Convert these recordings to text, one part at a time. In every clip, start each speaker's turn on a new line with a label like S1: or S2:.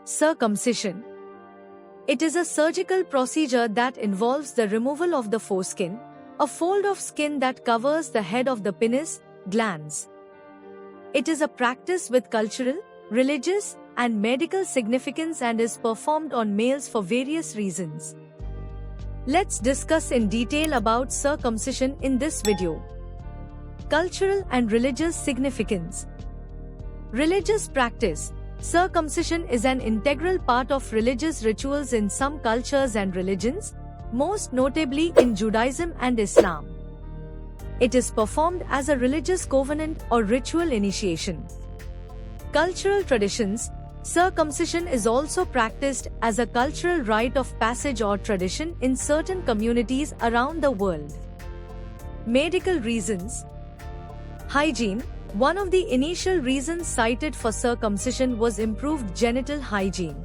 S1: Circumcision. It is a surgical procedure that involves the removal of the foreskin, a fold of skin that covers the head of the penis, glans. It is a practice with cultural, religious, and medical significance and is performed on males for various reasons. Let's discuss in detail about circumcision in this video. Cultural and religious significance. Religious practice. Circumcision is an integral part of religious rituals in some cultures and religions, most notably in Judaism and Islam. It is performed as a religious covenant or ritual initiation. Cultural traditions. Circumcision is also practiced as a cultural rite of passage or tradition in certain communities around the world. Medical reasons. Hygiene. One of the initial reasons cited for circumcision was improved genital hygiene.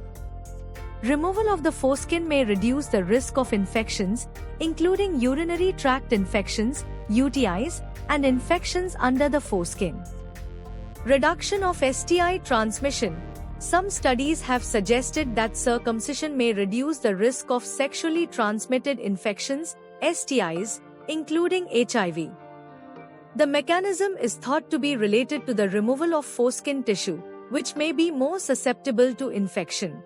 S1: Removal of the foreskin may reduce the risk of infections, including urinary tract infections, UTIs, and infections under the foreskin. Reduction of STI transmission. Some studies have suggested that circumcision may reduce the risk of sexually transmitted infections, STIs, including HIV. The mechanism is thought to be related to the removal of foreskin tissue, which may be more susceptible to infection.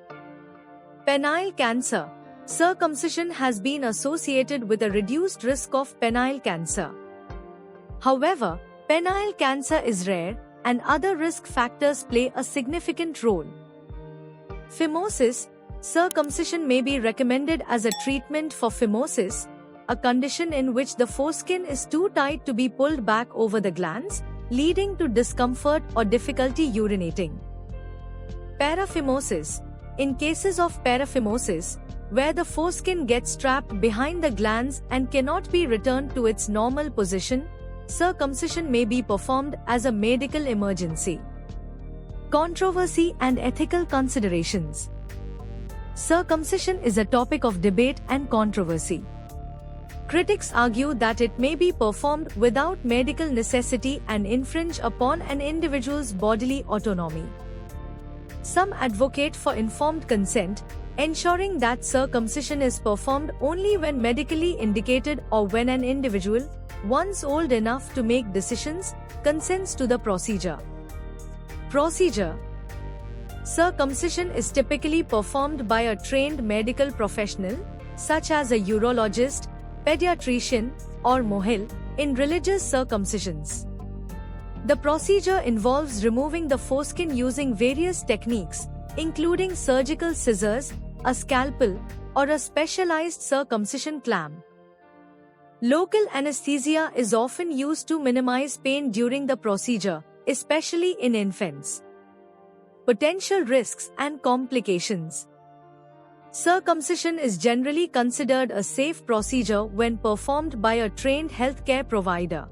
S1: Penile cancer. Circumcision has been associated with a reduced risk of penile cancer. However, penile cancer is rare, and other risk factors play a significant role. Phimosis. Circumcision may be recommended as a treatment for phimosis, a condition in which the foreskin is too tight to be pulled back over the glans, leading to discomfort or difficulty urinating. Paraphimosis. In cases of paraphimosis, where the foreskin gets trapped behind the glans and cannot be returned to its normal position, circumcision may be performed as a medical emergency. Controversy and ethical considerations. Circumcision is a topic of debate and controversy. Critics argue that it may be performed without medical necessity and infringe upon an individual's bodily autonomy. Some advocate for informed consent, ensuring that circumcision is performed only when medically indicated or when an individual, once old enough to make decisions, consents to the procedure. Procedure. Circumcision is typically performed by a trained medical professional, such as a urologist, pediatrician, or mohel, in religious circumcisions. The procedure involves removing the foreskin using various techniques, including surgical scissors, a scalpel, or a specialized circumcision clamp. Local anesthesia is often used to minimize pain during the procedure, especially in infants. Potential risks and complications. Circumcision is generally considered a safe procedure when performed by a trained healthcare provider.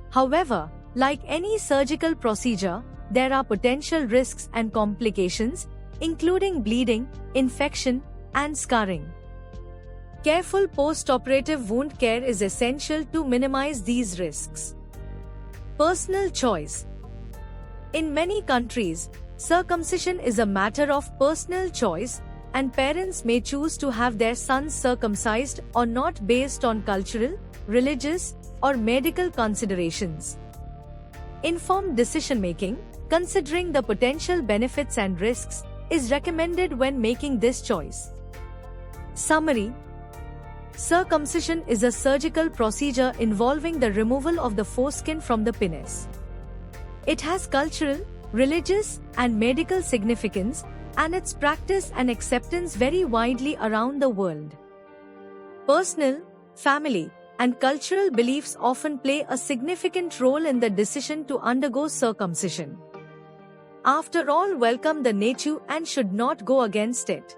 S1: However, like any surgical procedure, there are potential risks and complications, including bleeding, infection, and scarring. Careful post-operative wound care is essential to minimize these risks. Personal choice. In many countries, circumcision is a matter of personal choice, and parents may choose to have their sons circumcised or not based on cultural, religious, or medical considerations. Informed decision-making, considering the potential benefits and risks, is recommended when making this choice. Summary. Circumcision is a surgical procedure involving the removal of the foreskin from the penis. It has cultural, religious, and medical significance, and its practice and acceptance vary widely around the world. Personal, family, and cultural beliefs often play a significant role in the decision to undergo circumcision. After all, welcome the nature and should not go against it.